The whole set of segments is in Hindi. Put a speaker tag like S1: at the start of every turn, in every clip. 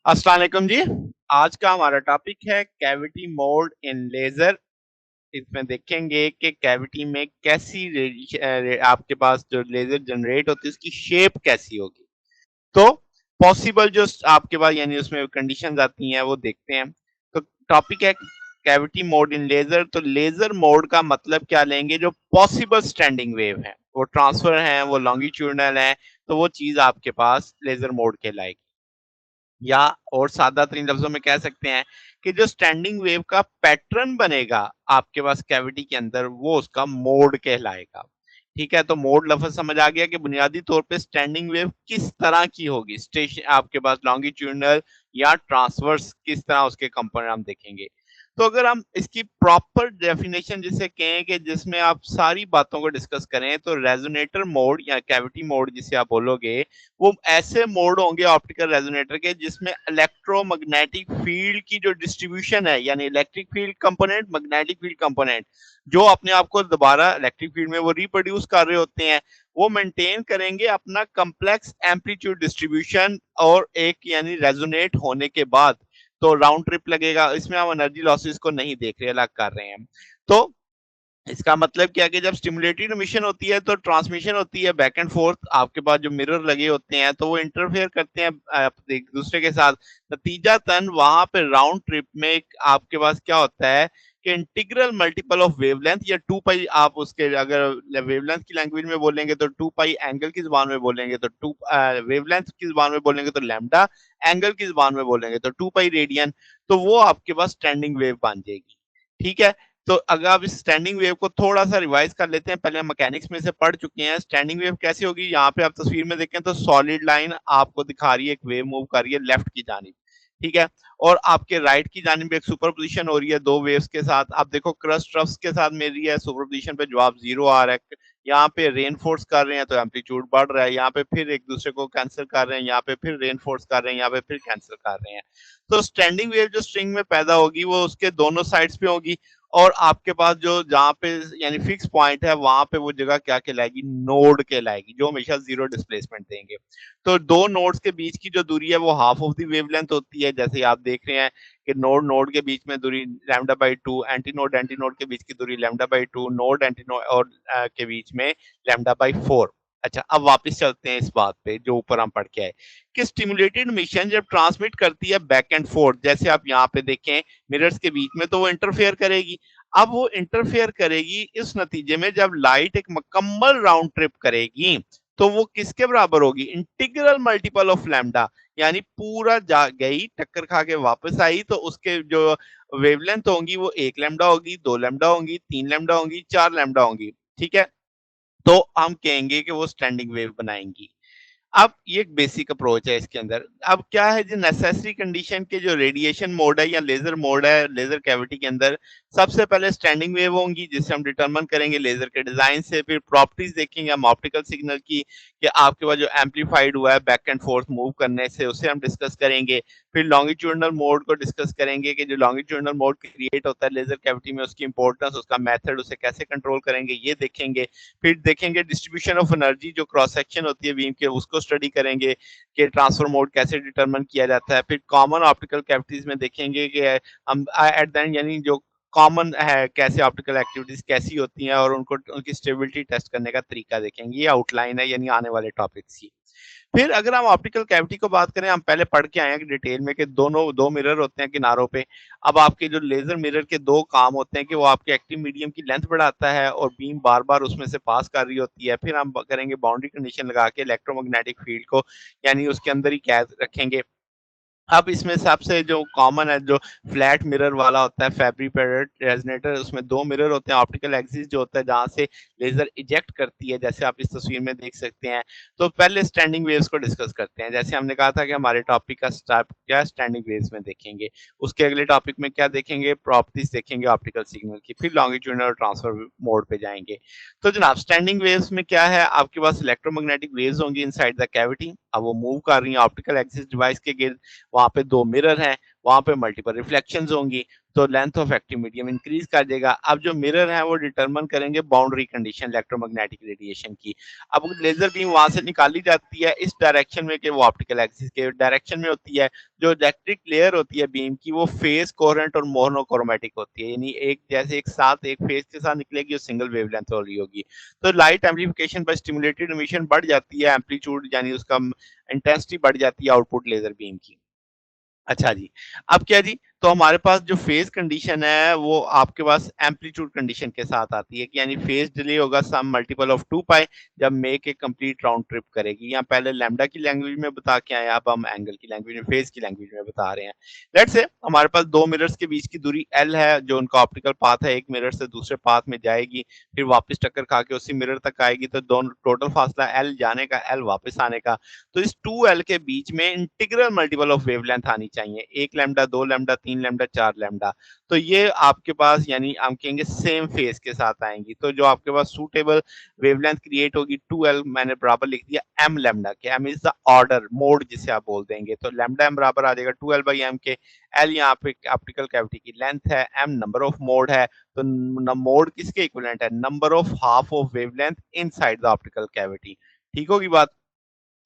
S1: अस्सलाम वालेकुम जी। आज का हमारा टॉपिक है कैविटी मोड इन लेजर। इसमें देखेंगे कि कैविटी में कैसी आपके पास जो लेजर जनरेट होती है उसकी शेप कैसी होगी। तो पॉसिबल जो आपके पास यानी उसमें कंडीशंस आती हैं वो देखते हैं। तो टॉपिक है कैविटी मोड इन लेजर। तो लेजर मोड का मतलब क्या लेंगे, जो पॉसिबल स्टैंडिंग वेव है, वो ट्रांसफर है, वो लॉन्गिट्यूडनल है, तो वो चीज आपके पास लेजर मोड कहलाएगी। या और सादा तरीन लफ्जों में कह सकते हैं कि जो स्टैंडिंग वेव का पैटर्न बनेगा आपके पास कैविटी के अंदर, वो उसका मोड कहलाएगा। ठीक है, तो मोड लफ्ज समझ आ गया कि बुनियादी तौर पे स्टैंडिंग वेव किस तरह की होगी, स्टेशन आपके पास लॉन्गिट्यूडनल या ट्रांसवर्स, किस तरह उसके कंपोनेंट हम देखेंगे। तो अगर हम इसकी प्रॉपर डेफिनेशन जिसे कहें कि जिसमें आप सारी बातों को डिस्कस करें, तो रेजोनेटर मोड या कैविटी मोड जिसे आप बोलोगे, वो ऐसे मोड होंगे ऑप्टिकल रेजोनेटर के जिसमें इलेक्ट्रोमैग्नेटिक फील्ड की जो डिस्ट्रीब्यूशन है, यानी electric field component, magnetic field component, जो अपने आप को दोबारा इलेक्ट्रिक फील्ड में वो रिप्रोड्यूस कर रहे होते हैं, वो मेंटेन करेंगे अपना कम्प्लेक्स एम्पलीट्यूड डिस्ट्रीब्यूशन। और एक यानी रेजोनेट होने के बाद तो राउंड ट्रिप लगेगा, इसमें हम एनर्जी लॉसेस को नहीं देख रहे, अलग कर रहे हैं। तो इसका मतलब क्या है कि जब स्टिमुलेटेड इमिशन होती है तो ट्रांसमिशन होती है बैक एंड फोर्थ, आपके पास जो मिरर लगे होते हैं तो वो इंटरफेयर करते हैं एक दूसरे के साथ। नतीजतन वहां पे राउंड ट्रिप में आपके पास क्या होता है कि इंटीग्रल मल्टीपल ऑफ वेवलेंथ या टू पाई, आप उसके अगर वेवलेंथ की लैंग्वेज में बोलेंगे तो टू पाई, एंगल की जुबान में बोलेंगे तो टू, वेवलेंथ की जुबान में बोलेंगे तो लैम्डा, एंगल की जुबान में बोलेंगे तो टू पाई रेडियन। तो वो आपके पास स्टैंडिंग वेव बन जाएगी। ठीक है, तो अगर आप इस स्टैंडिंग वेव को थोड़ा सा रिवाइज कर लेते हैं, पहले हम मैकेनिक्स में से पढ़ चुके हैं। स्टैंडिंग वेव कैसी होगी, यहाँ पे आप तस्वीर में देखें तो सॉलिड लाइन आपको दिखा रही है, एक वेव मूव कर रही है लेफ्ट की जानिब। ठीक है, और आपके राइट की जानिब एक सुपरपोजिशन हो रही है दो वेव्स के साथ। आप देखो क्रस्ट ट्रफ्स के साथ मिल रही है, सुपरपोजिशन पे जवाब जीरो आ रहा है। यहाँ पे रेनफोर्स कर रहे हैं तो एम्पलीट्यूड बढ़ रहा है, यहाँ पे फिर एक दूसरे को कैंसिल कर रहे हैं, यहाँ पे फिर रेनफोर्स कर रहे हैं, यहाँ पे फिर कैंसिल कर रहे हैं। तो स्टैंडिंग वेव जो स्ट्रिंग में पैदा होगी वो उसके दोनों साइड्स पे होगी। और आपके पास जो जहाँ पे यानी फिक्स पॉइंट है वहां पे वो जगह क्या कहलाएगी, नोड कहलाएगी, जो हमेशा जीरो डिस्प्लेसमेंट देंगे। तो दो नोड्स के बीच की जो दूरी है वो हाफ ऑफ द वेवलेंथ होती है। जैसे आप देख रहे हैं कि नोड नोड के बीच में दूरी lambda by two, anti node के बीच की दूरी lambda by two, node anti node और के बीच में लैम्डा बाई फोर। अच्छा, अब वापस चलते हैं इस बात पे जो ऊपर हम पढ़ के आए कि स्टिमुलेटेड मिशन जब ट्रांसमिट करती है बैक एंड फोर्थ, जैसे आप यहाँ पे देखें मिरर्स के बीच में, तो वो इंटरफेयर करेगी। अब वो इंटरफेयर करेगी इस नतीजे में जब लाइट एक मुकम्मल राउंड ट्रिप करेगी, तो वो किसके बराबर होगी, इंटीग्रल मल्टीपल ऑफ लैम्डा। यानी पूरा जा गई, टक्कर खा के वापस आई, तो उसके जो वेवलेंथ होंगी वो एक लैम्डा होगी, दो लैम्डा होंगी, तीन लैम्डा होंगी, चार लैम्डा होंगी। ठीक है, तो हम कहेंगे कि वो स्टैंडिंग वेव बनाएंगी। अब ये एक बेसिक अप्रोच है इसके अंदर। अब क्या है, जो नेसेसरी कंडीशन के जो रेडिएशन मोड है या लेजर मोड है लेजर कैविटी के अंदर, सबसे पहले स्टैंडिंग वेव होंगी जिसे हम डिटरमिन करेंगे लेजर के डिजाइन से। फिर प्रॉपर्टीज देखेंगे हम ऑप्टिकल सिग्नल की कि आपके पास जो एम्पलीफाइड हुआ है बैक एंड फोर्थ मूव करने से, उसे हम डिस्कस करेंगे। फिर लॉन्गिट्यूडनल मोड को डिस्कस करेंगे कि जो लॉन्गिट्यूडनल मोड क्रिएट होता है लेजर कैविटी में, उसकी इंपॉर्टेंस, उसका मेथड, उसे कैसे कंट्रोल करेंगे, ये देखेंगे। फिर देखेंगे डिस्ट्रीब्यूशन ऑफ एनर्जी, जो क्रॉस सेक्शन होती है बीम के, उसको स्टडी करेंगे कि ट्रांसफर मोड कैसे डिटरमिन किया जाता है। फिर कॉमन ऑप्टिकल कैविटीज में देखेंगे कि हम एट द एंड यानी जो कॉमन है कैसे ऑप्टिकल एक्टिविटीज कैसी होती हैं और उनको उनकी स्टेबिलिटी टेस्ट करने का तरीका देखेंगे। ये आउटलाइन है यानी आने वाले टॉपिक्स की। फिर अगर हम ऑप्टिकल कैविटी को बात करें, हम पहले पढ़ के आए हैं डिटेल में कि दोनों दो मिरर होते हैं किनारों पे। अब आपके जो लेजर मिरर के दो काम होते हैं कि वो आपके एक्टिव मीडियम की लेंथ बढ़ाता है और बीम बार बार उसमें से पास कर रही होती है। फिर हम करेंगे बाउंड्री कंडीशन लगा के इलेक्ट्रोमैग्नेटिक फील्ड को यानी उसके अंदर ही कैद रखेंगे। अब इसमें सबसे जो कॉमन है, जो फ्लैट मिरर वाला होता है फैब्रिकेटेड रेजोनेटर, उसमें दो मिरर होते हैं। ऑप्टिकल एक्सिस जो होता है जहां से लेजर इजेक्ट करती है, जैसे आप इस तस्वीर में देख सकते हैं। तो पहले स्टैंडिंग वेव्स को डिस्कस करते हैं। जैसे हमने कहा था कि हमारे टॉपिक का स्टार्ट क्या स्टैंडिंग वेव्स में देखेंगे, उसके अगले टॉपिक में क्या देखेंगे, प्रॉपर्टीज देखेंगे ऑप्टिकल सिग्नल की, फिर लॉन्गिट्यूडनल ट्रांसफर मोड पे जाएंगे। तो जनाब स्टैंडिंग वेव्स में क्या है, आपके पास इलेक्ट्रोमैग्नेटिक वेव्स होंगी इनसाइड द कैविटी। अब वो मूव कर रही है ऑप्टिकल एक्सिस डिवाइस के गिर्द, वहां पे दो मिरर हैं, वहाँ पे मल्टीपल रिफ्लेक्शंस होंगी, तो length of active medium increase कर देगा। अब जो मिरर है वो डिटरमाइन करेंगे बाउंड्री कंडीशन इलेक्ट्रोमैग्नेटिक रेडिएशन की। अब लेजर बीम वहां से निकाली जाती है इस डायरेक्शन में कि वो ऑप्टिकल एक्सिस के डायरेक्शन में होती है। जो इलेक्ट्रिक लेयर होती है बीम की वो फेज कोहेरेंट और मोनोक्रोमेटिक होती है, यानी एक जैसे एक साथ एक फेज के साथ निकलेगी और सिंगल वेवलेंथ हो रही होगी। तो लाइट एम्प्लीफिकेशन पर स्टिमुलेटेड एमिशन बढ़ जाती है, एम्पलीट्यूड यानी उसका इंटेंसिटी बढ़ जाती है आउटपुट लेजर बीम की। अच्छा जी। अब क्या जी, तो हमारे पास जो फेज़ कंडीशन है वो आपके पास एम्पलीट्यूड कंडीशन के साथ आती है कि यानी फेज़ डिले होगा सम मल्टीपल ऑफ 2 पाई जब make a complete round trip करेगी। यहाँ पहले लैम्ब्डा की लैंग्वेज में बता के आए, अब हम एंगल की लैंग्वेज में, फेज़ की लैंग्वेज में बता रहे हैं। लेट्स से हमारे पास 2 मिरर्स के बीच की दूरी L है, जो उनका ऑप्टिकल पाथ है, एक मिरर से दूसरे पाथ में जाएगी, फिर वापस टक्कर खा के उसी मिरर तक आएगी, तो दोनों टोटल फासला L जाने का, L वापस आने का। तो इस 2L के बीच में इंटीग्रल मल्टीपल ऑफ वेवलेंथ आनी चाहिए, 1 लैम्ब्डा, 2 लैम्ब्डा, 3 लैम्ब्डा, 4 लैम्ब्डा। तो ये आपके पास यानी हम कहेंगे सेम फेज के साथ आएँगी। तो जो आपके पास सूटेबल वेवलेंथ क्रिएट होगी 2L, मैंने बराबर लिख दिया m लैम्ब्डा के, m is the order, mode जिसे आप बोल देंगे। तो लैम्ब्डा m बराबर आ जाएगा 2L/m के। L यहाँ पे ऑप्टिकल कैविटी की लेंथ है, m नंबर ऑफ मोड है, तो न मोड किसके इक्विवेलेंट है? Number of half of wavelength inside the optical cavity. ठीक होगी बात?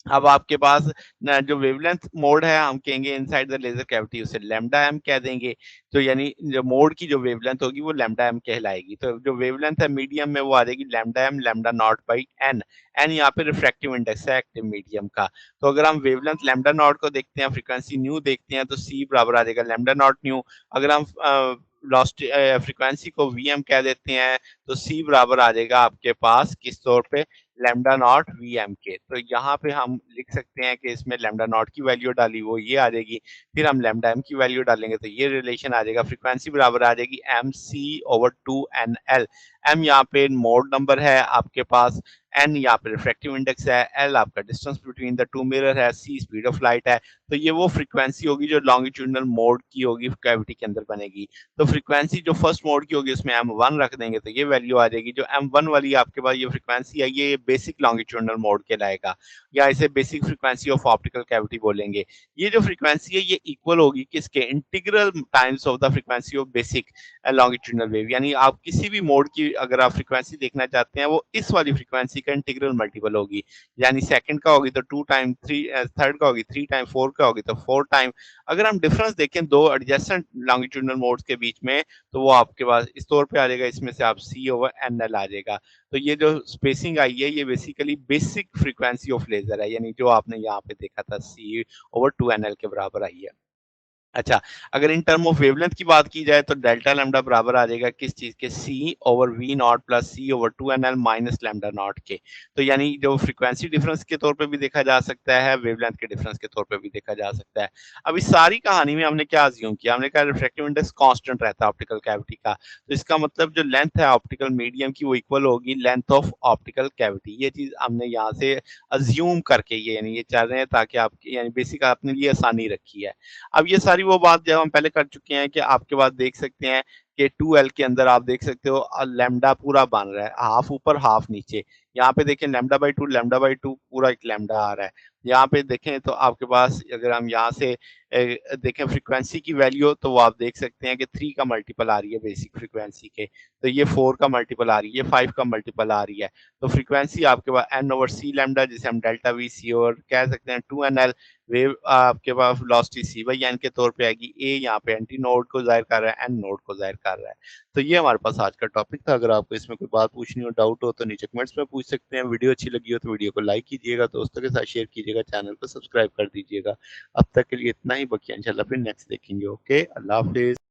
S1: अब आपके पास न जो वेवलेंथ मोड है हम कहेंगे इनसाइड द लेज़र कैविटी, उसे लैम्ब्डा एम कह देंगे। तो यानी जो मोड की जो वेवलेंथ होगी वो लैम्ब्डा एम कहलाएगी। तो जो वेवलेंथ है मीडियम में वो आ जाएगी lambda m lambda naught by n. N यहाँ पे रिफ्रैक्टिव इंडेक्स है एक्टिव मीडियम का। तो अगर हम वेवलेंथ लैम्ब्डा नॉट को देखते हैं, फ्रीक्वेंसी न्यू देखते हैं, तो सी बराबर आ जाएगा लैम्ब्डा नॉट न्यू। अगर हम लॉस्ट फ्रीक्वेंसी को वीएम कह देते हैं, तो सी बराबर आ जाएगा आपके पास किस तौर पे? लैम्ब्डा नॉट वीएम के। तो यहाँ पे हम लिख सकते हैं कि इसमें लैम्ब्डा नॉट की वैल्यू डाली वो ये आ जाएगी, फिर हम लैम्ब्डा एम की वैल्यू डालेंगे तो ये रिलेशन आ जाएगा, फ्रीक्वेंसी बराबर आ जाएगी m c over 2 N l. M यहाँ पे मोड नंबर है आपके पास, एन यहाँ पे रिफ्रैक्टिव इंडेक्स है, एल आपका distance between the two mirror है, सी स्पीड ऑफ लाइट है। तो ये वो फ्रीक्वेंसी होगी जो लॉन्गिट्यूडनल मोड की होगी, कैविटी के अंदर बनेगी। तो फ्रीक्वेंसी जो फर्स्ट मोड की होगी उसमें M1 रख देंगे तो ये वैल्यू आ जाएगी। जो M1 वाली आपके पास ये फ्रीक्वेंसी है ये बेसिक लॉन्गिट्यूडनल मोड कहलाएगा, या इसे basic frequency of optical cavity बोलेंगे। ये जो फ्रीक्वेंसी है ये इक्वल होगी किसके? Integral times of the frequency of basic longitudinal wave. यानी आप किसी भी मोड की अगर आप फ्रीक्वेंसी देखना चाहते हैं वो इस वाली फ्रीक्वेंसी का इंटीग्रल मल्टीपल होगी। यानी सेकंड का होगी तो 2 टाइम, 3 थर्ड का होगी 3 टाइम, 4 का होगी तो 4 टाइम। अगर हम डिफरेंस देखें दो एडजेसेंट लॉन्गिट्यूडनल मोड्स के बीच में, तो वो आपके पास इस तौर पे आ जाएगा, इसमें से आप सी ओवर एन एल आ जाएगा। तो ये जो स्पेसिंग आई है ये basically basic frequency of laser है, यानी जो आपने यहाँ पे देखा था सी ओवर 2 एन एल के बराबर आई है। अच्छा, अगर इन टर्म ऑफ वेवलेंथ की बात की जाए तो डेल्टा लैम्ब्डा बराबर आ जाएगा किस चीज़ के? C over V naught plus C over 2 N L minus lambda naught के। तो यानी जो फ्रीक्वेंसी डिफरेंस के तौर पे भी देखा जा सकता है, वेवलेंथ के डिफरेंस के तौर पे भी देखा जा सकता है। अब इस सारी कहानी में हमने क्या अज्यूम किया? हमने कहा रिफ्रैक्टिव इंडेक्स कांस्टेंट रहता है ऑप्टिकल कैविटी का। तो इसका मतलब जो लेंथ है ऑप्टिकल मीडियम की वो इक्वल होगी लेंथ ऑफ ऑप्टिकल कैविटी। ये चीज़ हमने यहाँ से अज्यूम करके ये यानी ये चाह रहे हैं ताकि आप यानी बेसिक अपने लिए आसानी रखी है। अब ये सारी वो बात जब हम पहले कर चुके हैं कि आपके पास देख सकते हैं कि 2L के अंदर आप देख सकते हो लैम्ब्डा पूरा बन रहा है, हाफ ऊपर हाफ नीचे। यहाँ पे देखें लैम्ब्डा बाई 2 पूरा एक लैम्ब्डा आ रहा है। यहाँ पे देखें तो आपके पास अगर हम यहाँ से देखें फ्रीक्वेंसी की वैल्यू तो वो आप देख सकते हैं कि 3 का मल्टीपल आ रही है बेसिक फ्रीक्वेंसी के। तो ये 4 का मल्टीपल आ रही है, ये 5 का मल्टीपल आ रही है। तो फ्रीक्वेंसी आपके पास एन ओवर सी लैम्ब्डा जिसे हम डेल्टा वी सी और कह सकते हैं 2 एन एल। वेव आपके पास वेलोसिटी सी बाई एन के तौर पे आएगी। ए यहाँ पे एंटी नोड को ज़ाहिर कर रहा है, एन नोड को ज़ाहिर कर रहा है। तो ये हमारे पास आज का टॉपिक था। अगर आपको इसमें कोई बात पूछनी हो, डाउट हो तो नीचे कमेंट्स में पूछ सकते हैं। वीडियो अच्छी लगी हो तो वीडियो को लाइक कीजिएगा, दोस्तों के साथ शेयर कीजिएगा, चैनल को सब्सक्राइब कर दीजिएगा। अब तक के लिए इतना ही, बाकी इंशाल्लाह फिर नेक्स्ट देखेंगे। ओके, अल्लाह हाफिज़।